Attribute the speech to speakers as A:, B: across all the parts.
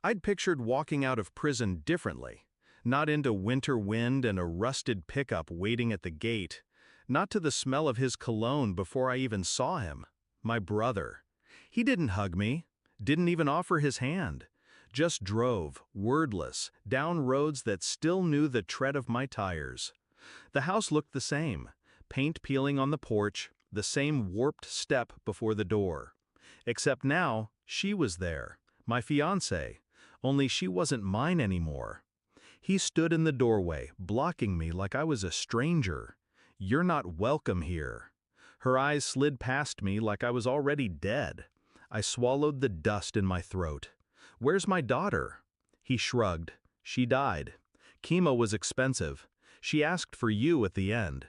A: I'd pictured walking out of prison differently. Not into winter wind and a rusted pickup waiting at the gate. Not to the smell of his cologne before I even saw him. My brother. He didn't hug me. Didn't even offer his hand. Just drove, wordless, down roads that still knew the tread of my tires. The house looked the same. Paint peeling on the porch, the same warped step before the door. Except now, she was there. My fiancée. Only she wasn't mine anymore. He stood in the doorway, blocking me like I was a stranger. "You're not welcome here." Her eyes slid past me like I was already dead. I swallowed the dust in my throat. "Where's my daughter?" He shrugged. "She died. Chemo was expensive. She asked for you at the end."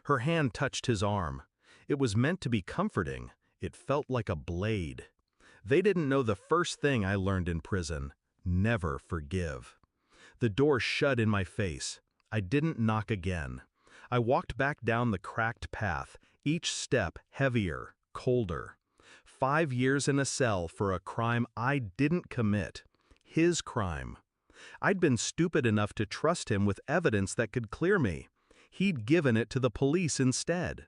A: Her hand touched his arm. It was meant to be comforting. It felt like a blade. They didn't know the first thing I learned in prison: never forgive. The door shut in my face. I didn't knock again. I walked back down the cracked path, each step heavier, colder. 5 years in a cell for a crime I didn't commit. His crime. I'd been stupid enough to trust him with evidence that could clear me. He'd given it to the police instead.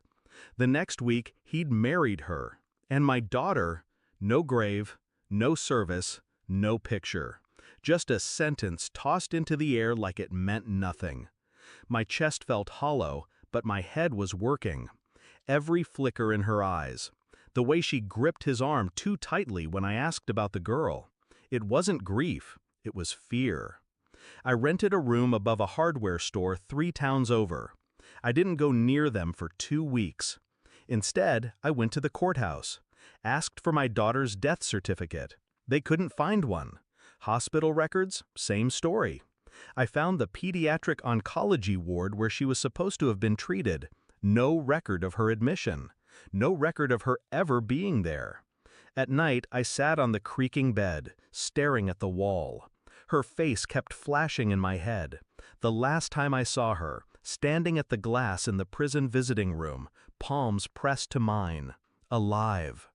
A: The next week, he'd married her. And my daughter, no grave, no service, no picture. Just a sentence tossed into the air like it meant nothing. My chest felt hollow, but my head was working. Every flicker in her eyes. The way she gripped his arm too tightly when I asked about the girl. It wasn't grief, it was fear. I rented a room above a hardware store 3 towns over. I didn't go near them for 2 weeks. Instead, I went to the courthouse. Asked for my daughter's death certificate. They couldn't find one. Hospital records, same story. I found the pediatric oncology ward where she was supposed to have been treated. No record of her admission. No record of her ever being there. At night, I sat on the creaking bed, staring at the wall. Her face kept flashing in my head. The last time I saw her, standing at the glass in the prison visiting room, palms pressed to mine. Alive.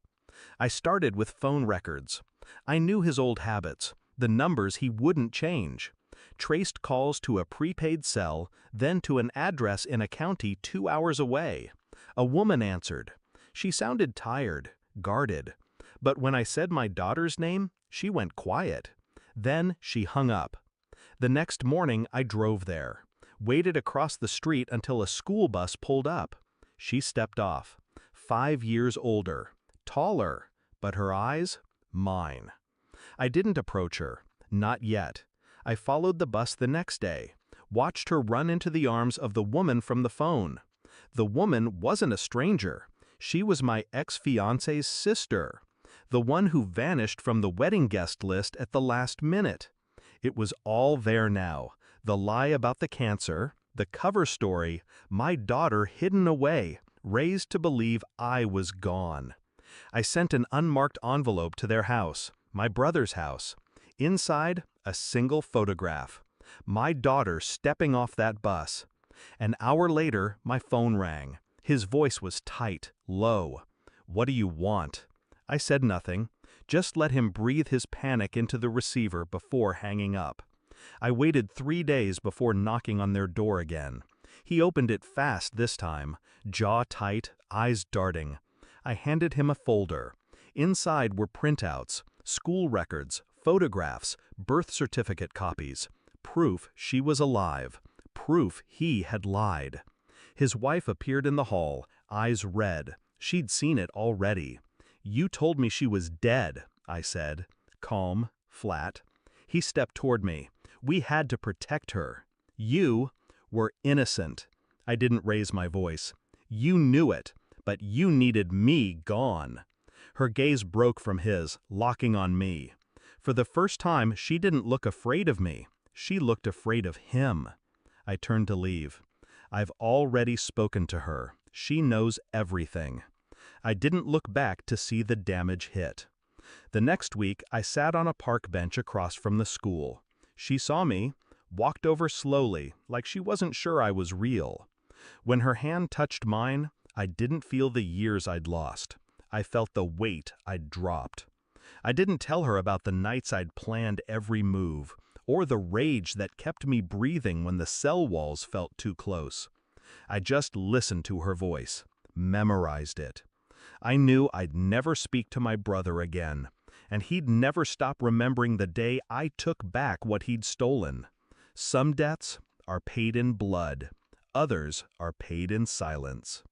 A: I started with phone records. I knew his old habits, the numbers he wouldn't change. Traced calls to a prepaid cell, then to an address in a county 2 hours away. A woman answered. She sounded tired, guarded. But when I said my daughter's name, she went quiet. Then she hung up. The next morning I drove there. Waited across the street until a school bus pulled up. She stepped off. 5 years older. Taller. But her eyes? Mine. I didn't approach her. Not yet. I followed the bus the next day. Watched her run into the arms of the woman from the phone. The woman wasn't a stranger. She was my ex-fiancé's sister. The one who vanished from the wedding guest list at the last minute. It was all there now. The lie about the cancer, the cover story, my daughter hidden away, raised to believe I was gone. I sent an unmarked envelope to their house, my brother's house. Inside, a single photograph. My daughter stepping off that bus. An hour later, my phone rang. His voice was tight, low. "What do you want?" I said nothing, just let him breathe his panic into the receiver before hanging up. I waited 3 days before knocking on their door again. He opened it fast this time, jaw tight, eyes darting. I handed him a folder. Inside were printouts, school records, photographs, birth certificate copies. Proof she was alive. Proof he had lied. His wife appeared in the hall, eyes red. She'd seen it already. "You told me she was dead," I said. Calm, flat. He stepped toward me. "We had to protect her. You were innocent." I didn't raise my voice. "You knew it, but you needed me gone." Her gaze broke from his, locking on me. For the first time, she didn't look afraid of me. She looked afraid of him. I turned to leave. I've already spoken to her. She knows everything. I didn't look back to see the damage hit. The next week, I sat on a park bench across from the school. She saw me, walked over slowly, like she wasn't sure I was real. When her hand touched mine, I didn't feel the years I'd lost. I felt the weight I'd dropped. I didn't tell her about the nights I'd planned every move, or the rage that kept me breathing when the cell walls felt too close. I just listened to her voice, memorized it. I knew I'd never speak to my brother again, and he'd never stop remembering the day I took back what he'd stolen. Some debts are paid in blood, others are paid in silence.